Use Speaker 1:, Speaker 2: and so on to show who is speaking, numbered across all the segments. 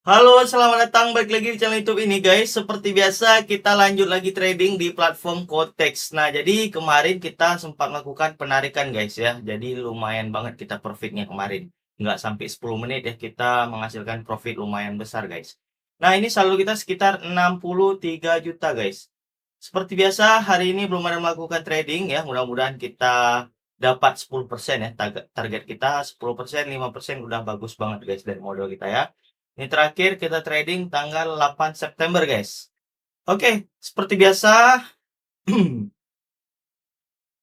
Speaker 1: Halo, selamat datang balik lagi di channel YouTube ini guys. Seperti biasa kita lanjut lagi trading di platform Quotex. Nah, jadi kemarin kita sempat melakukan penarikan guys ya. Jadi lumayan banget kita profitnya kemarin. Nggak sampai 10 menit ya kita menghasilkan profit lumayan besar guys. Nah, ini saldo kita sekitar 63 juta guys. Seperti biasa hari ini belum ada melakukan trading ya. Mudah-mudahan kita dapat 10% ya. Target kita 10%, 5% udah bagus banget guys dari modal kita ya. Ini terakhir kita trading tanggal 8 September, guys. Oke, seperti biasa,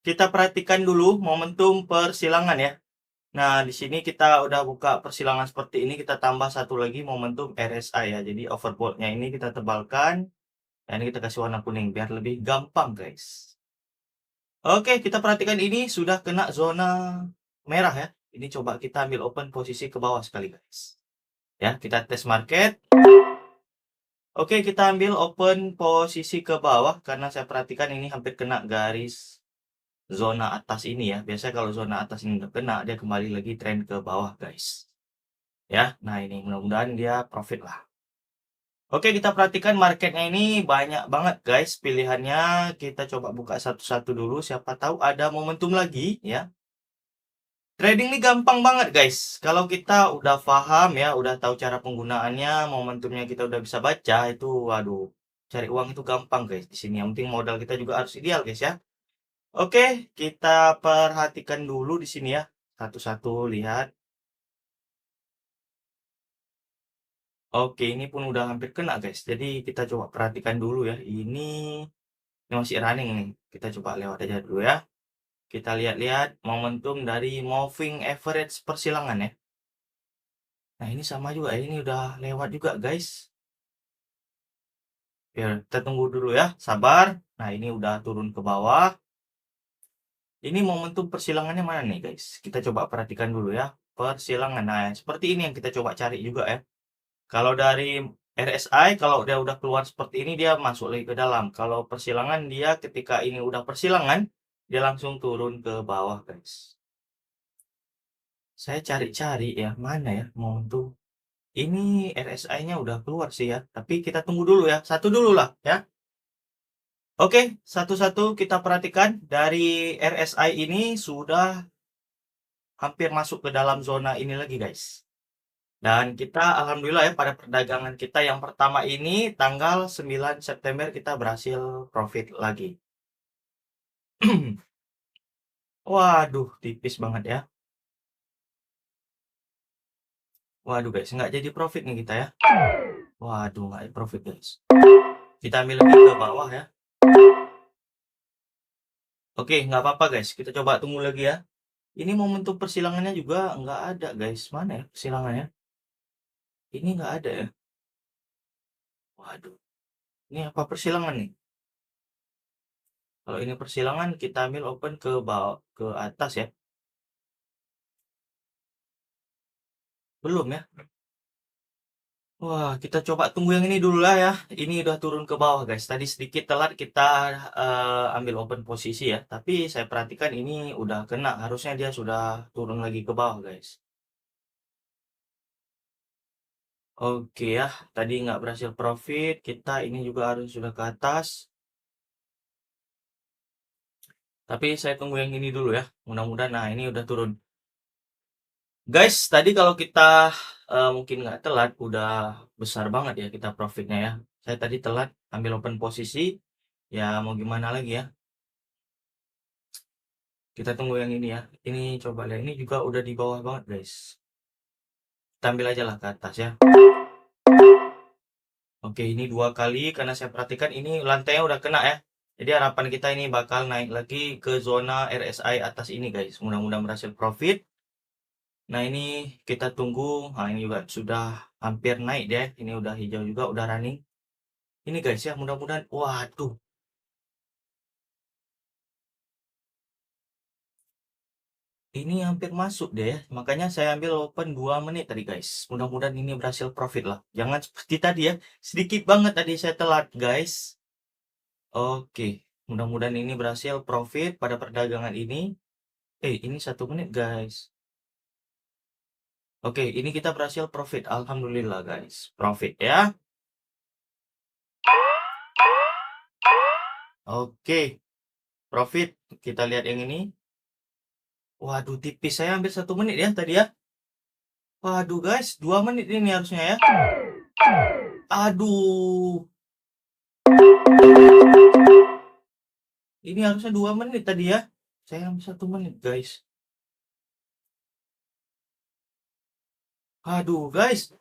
Speaker 1: kita perhatikan dulu momentum persilangan ya. Nah, di sini kita udah buka persilangan seperti ini, kita tambah satu lagi momentum RSI ya. Jadi overbought-nya ini kita tebalkan, dan ini kita kasih warna kuning biar lebih gampang, guys. Oke, kita perhatikan ini sudah kena zona merah ya. Ini coba kita ambil open posisi ke bawah sekali, guys. Ya, kita tes market. Oke, kita ambil open posisi ke bawah karena saya perhatikan ini hampir kena garis zona atas ini ya. Biasanya kalau zona atas ini udah kena, dia kembali lagi tren ke bawah, guys. Ya, nah ini mudah-mudahan dia profit lah. Oke, kita perhatikan marketnya ini banyak banget, guys, pilihannya. Kita coba buka satu-satu dulu, siapa tahu ada momentum lagi ya. Trading ini gampang banget, guys. Kalau kita udah paham ya, udah tahu cara penggunaannya, momentumnya kita udah bisa baca, itu waduh, cari uang itu gampang, guys. Di sini yang penting modal kita juga harus ideal, guys ya. Oke, kita perhatikan dulu di sini ya. Satu-satu lihat. Oke, ini pun udah hampir kena, guys. Jadi kita coba perhatikan dulu ya. Ini masih running nih. Kita coba lewat aja dulu ya. Kita lihat-lihat momentum dari moving average persilangan ya. Nah, ini sama juga ya. Ini udah lewat juga, guys. Ya, kita tunggu dulu ya, sabar. Nah, ini udah turun ke bawah. Ini momentum persilangannya mana nih, guys? Kita coba perhatikan dulu ya. Persilangan. Nah, seperti ini yang kita coba cari juga ya. Kalau dari RSI, kalau dia udah keluar seperti ini, dia masuk lagi ke dalam. Kalau persilangan, dia ketika ini udah persilangan, dia langsung turun ke bawah, guys. Saya cari-cari ya, mana ya momentum. Ini RSI-nya udah keluar sih ya. Tapi kita tunggu dulu ya. Satu dulu lah ya. Oke, satu-satu kita perhatikan dari RSI ini sudah hampir masuk ke dalam zona ini lagi, guys. Dan kita alhamdulillah ya pada perdagangan kita yang pertama ini tanggal 9 September kita berhasil profit lagi. Waduh, tipis banget ya. Waduh, guys, nggak jadi profit nih kita ya. Waduh, nggak profit, guys. Kita ambil lagi ke bawah ya. Oke, nggak apa-apa, guys. Kita coba tunggu lagi ya. Ini momentum persilangannya juga nggak ada, guys. Mana ya persilangannya? Ini nggak ada ya. Waduh, ini apa persilangan nih? Kalau ini persilangan kita ambil open ke bawah, ke atas ya. Belum ya. Wah, kita coba tunggu yang ini dulu lah ya. Ini udah turun ke bawah, guys. Tadi sedikit telat kita ambil open posisi ya. Tapi saya perhatikan ini udah kena. Harusnya dia sudah turun lagi ke bawah, guys. Oke ya, tadi nggak berhasil profit. Kita ini juga harus sudah ke atas. Tapi saya tunggu yang ini dulu ya. Mudah-mudahan, nah ini udah turun. Guys, tadi kalau kita mungkin nggak telat, udah besar banget ya kita profitnya ya. Saya tadi telat ambil open posisi, ya mau gimana lagi ya. Kita tunggu yang ini ya. Ini coba lihat, ini juga udah di bawah banget guys. Kita ambil aja lah ke atas ya. Oke, ini dua kali karena saya perhatikan ini lantainya udah kena ya. Jadi harapan kita ini bakal naik lagi ke zona RSI atas ini guys. Mudah-mudahan berhasil profit. Nah ini kita tunggu. Nah ini juga sudah hampir naik deh. Ini udah hijau juga, udah running. Ini guys ya, mudah-mudahan. Waduh, ini hampir masuk deh ya. Makanya saya ambil open 2 menit tadi guys. Mudah-mudahan ini berhasil profit lah. Jangan seperti tadi ya. Sedikit banget tadi saya telat guys. Oke, mudah-mudahan ini berhasil profit pada perdagangan ini. Ini 1 menit guys. Oke, ini kita berhasil profit. Alhamdulillah guys, profit ya. Oke, profit. Kita lihat yang ini. Waduh, tipis. Saya hampir 1 menit ya tadi ya. Waduh guys, 2 menit ini harusnya ya. Aduh, ini harusnya 2 menit tadi ya. Saya hampir 1 menit guys. Aduh guys,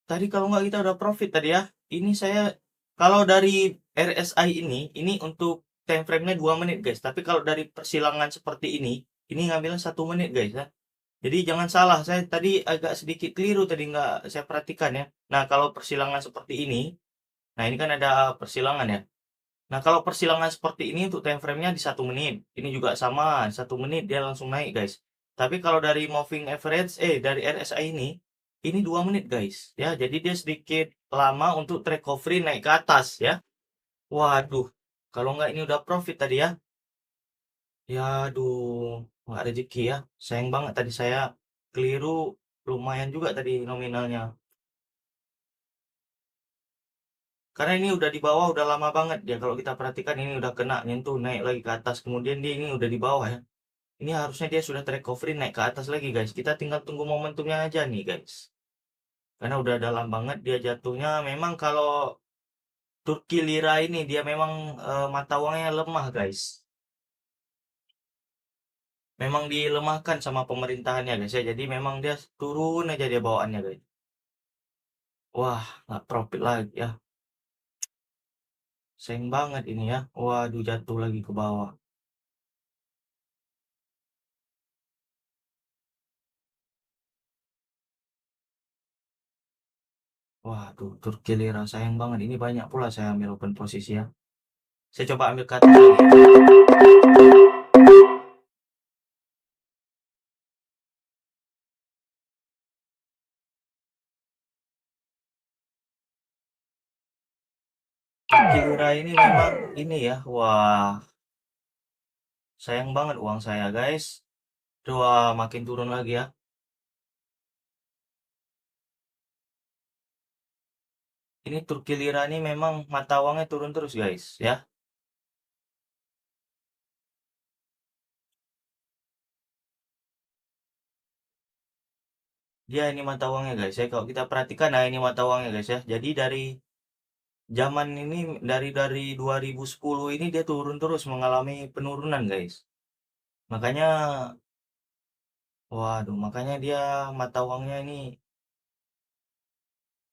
Speaker 1: tadi kalau nggak kita udah profit tadi ya. Ini saya, kalau dari RSI ini untuk time frame-nya 2 menit guys. Tapi kalau dari persilangan seperti ini ngambilnya 1 menit guys ya. Jadi jangan salah, saya tadi agak sedikit keliru tadi, nggak saya perhatikan ya. Nah, kalau persilangan seperti ini, nah ini kan ada persilangan ya. Nah, kalau persilangan seperti ini untuk time frame-nya di 1 menit. Ini juga sama, 1 menit dia langsung naik guys. Tapi kalau dari moving average, dari RSI ini 2 menit guys. Ya, jadi dia sedikit lama untuk recovery naik ke atas ya. Waduh, kalau nggak ini udah profit tadi ya. Ya, aduh, nggak rezeki ya. Sayang banget tadi saya keliru, lumayan juga tadi nominalnya. Karena ini udah di bawah, udah lama banget ya. Kalau kita perhatikan ini udah kena nyentuh naik lagi ke atas. Kemudian dia ini udah di bawah ya. Ini harusnya dia sudah terrecovery naik ke atas lagi guys. Kita tinggal tunggu momentumnya aja nih guys. Karena udah dalam banget dia jatuhnya. Memang kalau Turki lira ini dia memang mata uangnya lemah guys. Memang dilemahkan sama pemerintahannya guys ya. Jadi memang dia turun aja dia bawaannya guys. Wah, nggak profit lagi ya. Sayang banget ini ya. Waduh, jatuh lagi ke bawah. Waduh, Turki lira sayang banget. Ini banyak pula saya ambil open posisi ya. Saya coba ambil ke atas lagi ya. Turki lira ini memang ini ya. Wah, sayang banget uang saya guys. Wah, makin turun lagi ya. Ini Turki lira ini memang mata uangnya turun terus guys ya. Dia ini mata uangnya guys ya. Kalau kita perhatikan, nah ini mata uangnya guys ya. Jadi dari zaman ini, dari 2010 ini dia turun terus, mengalami penurunan guys. Makanya, waduh, makanya dia mata uangnya ini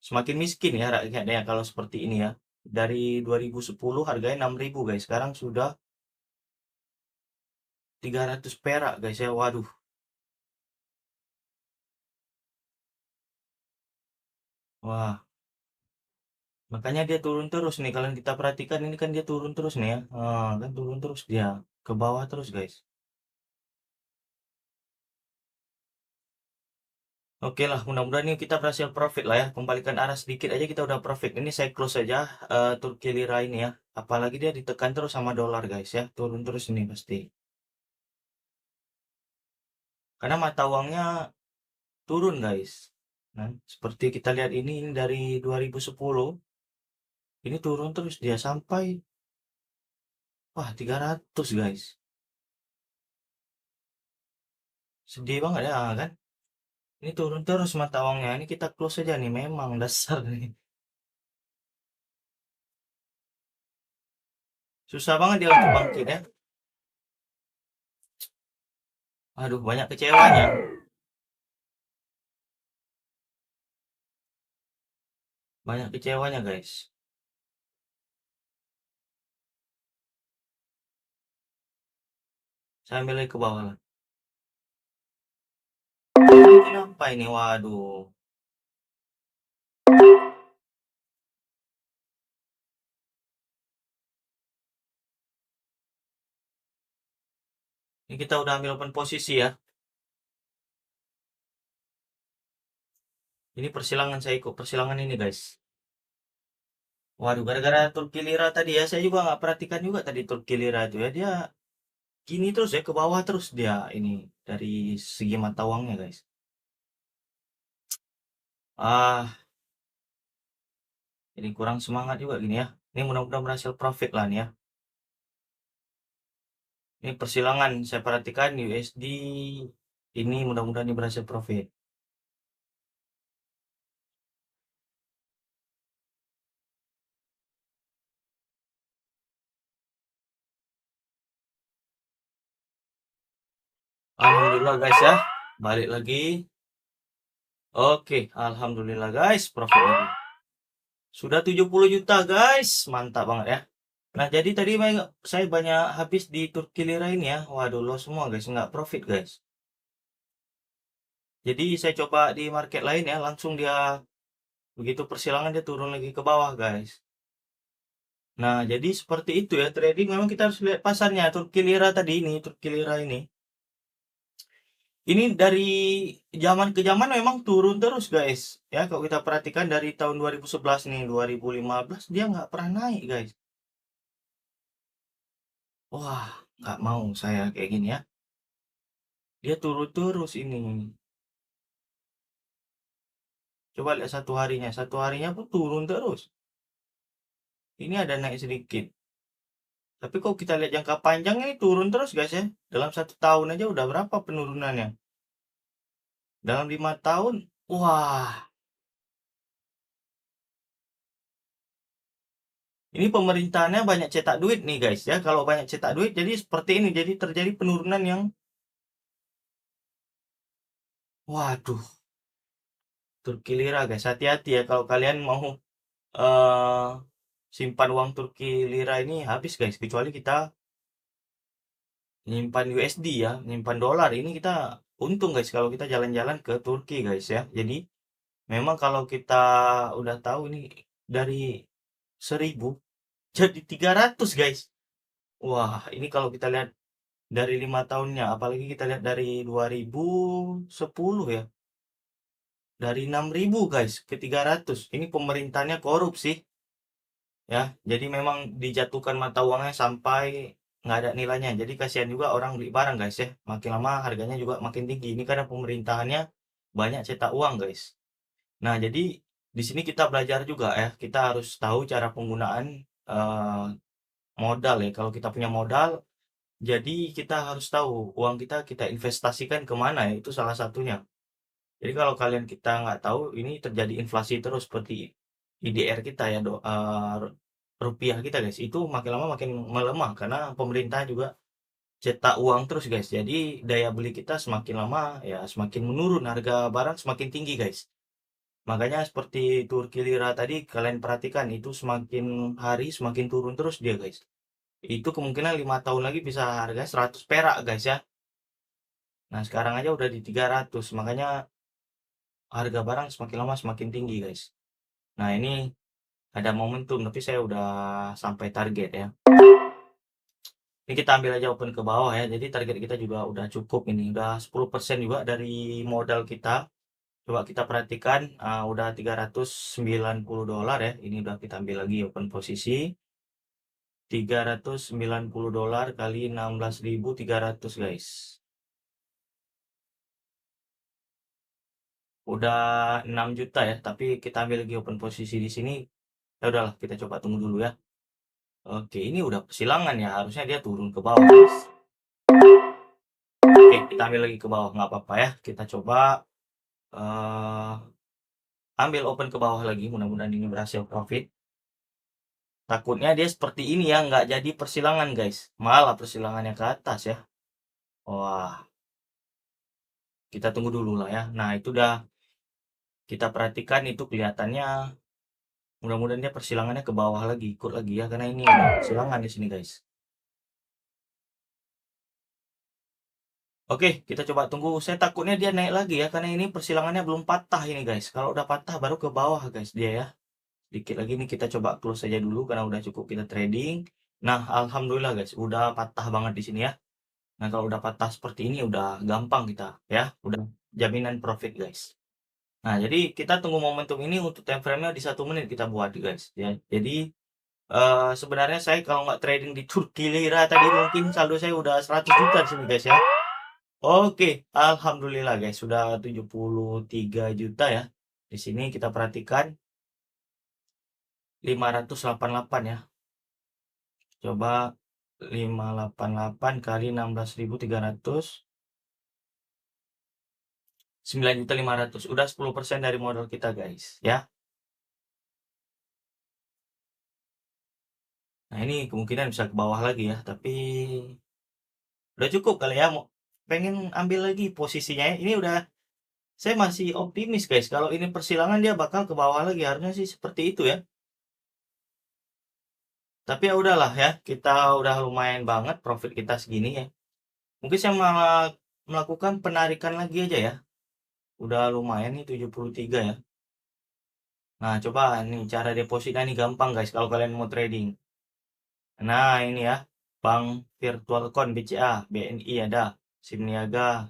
Speaker 1: semakin miskin ya rakyatnya kalau seperti ini ya. Dari 2010 harganya 6.000 guys. Sekarang sudah 300 perak guys ya. Waduh. Wah, makanya dia turun terus nih. Kalau kita perhatikan ini kan dia turun terus nih ya. Kan turun terus dia ke bawah terus guys. Oke lah, mudah-mudahan ini kita berhasil profit lah ya. Kembalikan arah sedikit aja kita udah profit. Ini saya close aja Turki lira ini ya. Apalagi dia ditekan terus sama dolar guys ya. Turun terus ini pasti. Karena mata uangnya turun guys. Nah, seperti kita lihat ini dari 2010 ini turun terus dia sampai, wah, 300 guys. Sedih banget ya kan. Ini turun terus mata uangnya. Ini kita close aja nih, memang dasar nih. Susah banget dia untuk bangkit ya. Aduh, banyak kecewanya. Banyak kecewanya guys. Saya ambil lagi ke bawah lah. Ini kenapa ini? Waduh. Ini kita udah ambil open posisi ya. Ini persilangan, saya ikut persilangan ini guys. Waduh, gara-gara Turki lira tadi ya. Saya juga nggak perhatikan juga tadi Turki lira itu ya. Dia gini terus ya, ke bawah terus dia ini dari segi mata uangnya guys. Ah, jadi kurang semangat juga gini ya. Ini mudah-mudahan berhasil profit lah nih ya. Ini persilangan saya perhatikan USD ini mudah-mudahan ini berhasil profit. Alhamdulillah guys ya. Balik lagi. Oke, alhamdulillah guys, profit lagi. Sudah 70 juta guys. Mantap banget ya. Nah, jadi tadi saya banyak habis di Turki Lira ini ya. Waduh, loss semua guys, nggak profit guys. Jadi saya coba di market lain ya, langsung dia begitu persilangan dia turun lagi ke bawah guys. Nah, jadi seperti itu ya trading. Memang kita harus lihat pasarnya. Turki Lira tadi ini, Turki Lira ini. Ini dari zaman ke zaman memang turun terus guys. Ya, kalau kita perhatikan dari tahun 2011 nih, 2015 dia nggak pernah naik guys. Wah, nggak mau saya kayak gini ya. Dia turun terus ini. Coba lihat satu harinya. Satu harinya pun turun terus. Ini ada naik sedikit. Tapi kalau kita lihat jangka panjang ini turun terus guys ya. Dalam 1 tahun aja udah berapa penurunannya? Dalam 5 tahun, wah, ini pemerintahannya banyak cetak duit nih guys ya. Kalau banyak cetak duit, jadi seperti ini. Jadi terjadi penurunan yang, waduh, Turki lira guys. Hati-hati ya kalau kalian mau eh simpan uang Turki lira ini habis guys. Kecuali kita nyimpan USD ya, nyimpan dolar. Ini kita untung guys kalau kita jalan-jalan ke Turki guys ya. Jadi memang kalau kita udah tahu ini dari 1.000 jadi 300 guys. Wah, ini kalau kita lihat dari 5 tahunnya, apalagi kita lihat dari 2010 ya, dari 6.000 guys ke 300. Ini pemerintahnya korup sih, ya. Jadi memang dijatuhkan mata uangnya sampai nggak ada nilainya. Jadi kasihan juga orang beli barang guys ya. Makin lama harganya juga makin tinggi. Ini karena pemerintahannya banyak cetak uang guys. Nah, jadi di sini kita belajar juga ya. Kita harus tahu cara penggunaan eh, modal ya. Kalau kita punya modal, jadi kita harus tahu uang kita kita investasikan kemana ya, itu salah satunya. Jadi kalau kalian kita nggak tahu, ini terjadi inflasi terus seperti IDR kita ya, rupiah kita guys, itu makin lama makin melemah karena pemerintah juga cetak uang terus guys. Jadi daya beli kita semakin lama ya semakin menurun, harga barang semakin tinggi guys. Makanya seperti Turki lira tadi kalian perhatikan itu semakin hari semakin turun terus dia guys. Itu kemungkinan 5 tahun lagi bisa harganya 100 perak guys ya. Nah, sekarang aja udah di 300, makanya harga barang semakin lama semakin tinggi, guys. Nah, ini ada momentum, tapi saya udah sampai target ya. Ini kita ambil aja open ke bawah ya. Jadi target kita juga udah cukup ini, udah 10% juga dari modal kita. Coba kita perhatikan, udah 390 dolar ya. Ini udah kita ambil lagi open posisi. 390 dolar kali 16.300 guys. Udah 6 juta ya, tapi kita ambil lagi open posisi di sini. Ya udahlah, kita coba tunggu dulu ya. Oke, ini udah persilangan ya, harusnya dia turun ke bawah, guys. Oke, kita ambil lagi ke bawah, nggak apa-apa ya. Kita coba eh ambil open ke bawah lagi, mudah-mudahan ini berhasil profit. Takutnya dia seperti ini ya, nggak jadi persilangan, guys. Malah persilangannya ke atas ya. Wah, kita tunggu dulu lah ya. Nah, itu udah kita perhatikan itu kelihatannya mudah-mudahan dia persilangannya ke bawah lagi, ikut lagi ya, karena ini udah persilangan di sini, guys. Oke, kita coba tunggu. Saya takutnya dia naik lagi ya, karena ini persilangannya belum patah ini guys. Kalau udah patah baru ke bawah guys dia ya. Sedikit lagi nih kita coba close saja dulu karena udah cukup kita trading. Nah, alhamdulillah guys, udah patah banget di sini ya. Nah, kalau udah patah seperti ini udah gampang kita ya, udah jaminan profit guys. Nah, jadi kita tunggu momentum ini untuk time frame-nya di 1 menit kita buat guys ya. Jadi sebenarnya saya kalau nggak trading di Turki Lira tadi mungkin saldo saya udah 100 juta di sini guys ya. Oke, alhamdulillah guys, sudah 73 juta ya. Di sini kita perhatikan 588 ya. Coba 588 kali 16.300, 9.500.000. Udah 10% dari modal kita, guys, ya. Nah, ini kemungkinan bisa ke bawah lagi ya, tapi udah cukup kali ya. Mau pengen ambil lagi posisinya ya. Ini udah, saya masih optimis, guys. Kalau ini persilangan dia bakal ke bawah lagi, harusnya sih seperti itu ya. Tapi ya udahlah ya, kita udah lumayan banget profit kita segini ya. Mungkin saya malah melakukan penarikan lagi aja ya. Udah lumayan nih 73 ya. Nah, coba nih cara depositnya nih gampang, guys, kalau kalian mau trading. Nah, ini ya, Bank Virtual Account BCA, BNI ada, SIM Niaga,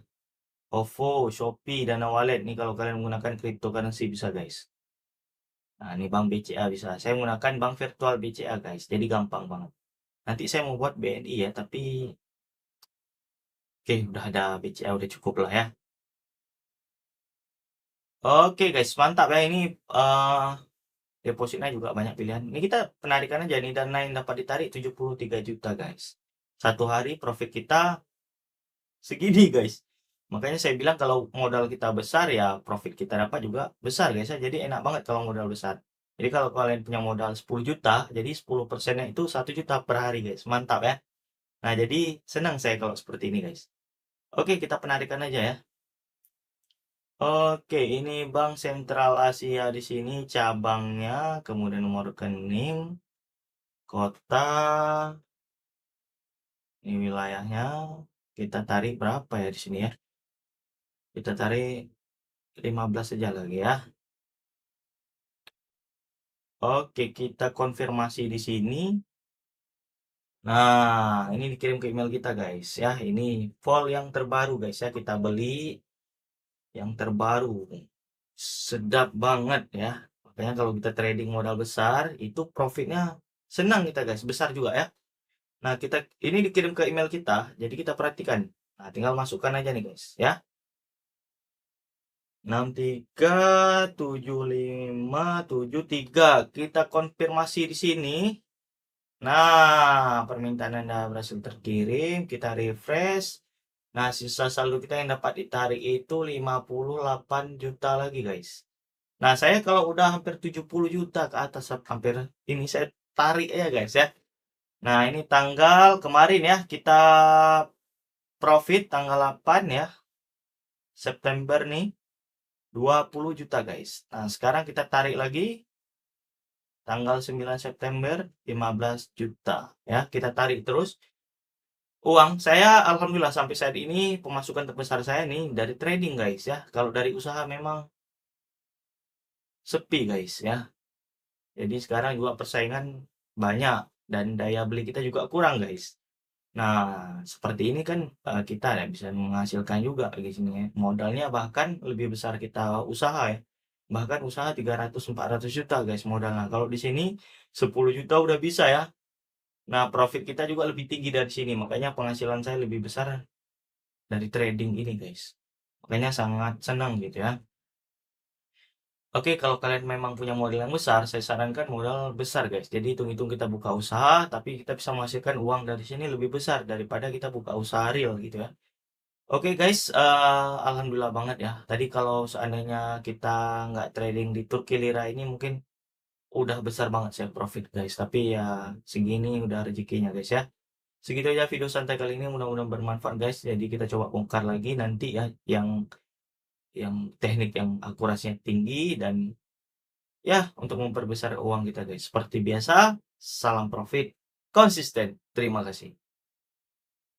Speaker 1: OVO, Shopee, Dana Wallet nih kalau kalian menggunakan cryptocurrency bisa, guys. Nah, ini Bank BCA bisa. Saya menggunakan Bank Virtual BCA, guys. Jadi gampang banget. Nanti saya mau buat BNI ya, tapi oke, udah ada BCA udah cukup lah ya. Oke, guys, mantap ya ini depositnya juga banyak pilihan. Ini kita penarikan aja nih, dana yang dapat ditarik 73 juta, guys. Satu hari profit kita segini, guys. Makanya saya bilang kalau modal kita besar ya profit kita dapat juga besar, guys ya. Jadi enak banget kalau modal besar. Jadi kalau kalian punya modal 10 juta, jadi 10%-nya itu 1 juta per hari, guys. Mantap ya. Nah, jadi senang saya kalau seperti ini, guys. Oke, kita penarikan aja ya. Oke, ini Bank Sentral Asia di sini cabangnya, kemudian nomor rekening, kota, ini wilayahnya. Kita tarik berapa ya di sini ya? Kita tarik 15 saja lagi ya. Oke, kita konfirmasi di sini. Nah, ini dikirim ke email kita, guys ya. Ini vol yang terbaru, guys ya. Kita beli yang terbaru. Sedap banget ya. Makanya kalau kita trading modal besar, itu profitnya senang kita, guys. Besar juga ya. Nah, kita ini dikirim ke email kita, jadi kita perhatikan. Nah, tinggal masukkan aja nih, guys ya. 637573. Kita konfirmasi di sini. Nah, permintaan Anda berhasil terkirim, kita refresh. Nah, sisa saldo kita yang dapat ditarik itu 58 juta lagi, guys. Nah, saya kalau udah hampir 70 juta ke atas, hampir ini saya tarik ya, guys ya. Nah, ini tanggal kemarin ya, kita profit tanggal 8 ya, September nih, 20 juta, guys. Nah, sekarang kita tarik lagi, tanggal 9 September, 15 juta. Ya, kita tarik terus. Uang saya alhamdulillah sampai saat ini pemasukan terbesar saya nih dari trading, guys ya. Kalau dari usaha memang sepi, guys ya. Jadi sekarang juga persaingan banyak dan daya beli kita juga kurang, guys. Nah, seperti ini kan kita ya bisa menghasilkan juga di sini ya. Modalnya bahkan lebih besar kita usaha ya. Bahkan usaha 300-400 juta, guys, modalnya. Kalau di sini 10 juta udah bisa ya. Nah, profit kita juga lebih tinggi dari sini. Makanya penghasilan saya lebih besar dari trading ini, guys. Makanya sangat senang gitu ya. Oke, kalau kalian memang punya modal yang besar, saya sarankan modal besar, guys. Jadi hitung-hitung kita buka usaha, tapi kita bisa menghasilkan uang dari sini lebih besar daripada kita buka usaha real gitu ya. Oke, guys, alhamdulillah banget ya. Tadi kalau seandainya kita nggak trading di Turki Lira ini mungkin udah besar banget saya profit, guys. Tapi ya segini udah rezekinya, guys ya. Segitu aja video santai kali ini, mudah-mudahan bermanfaat, guys. Jadi kita coba bongkar lagi nanti ya yang teknik yang akurasinya tinggi dan ya untuk memperbesar uang kita, guys. Seperti biasa, salam profit konsisten. Terima kasih.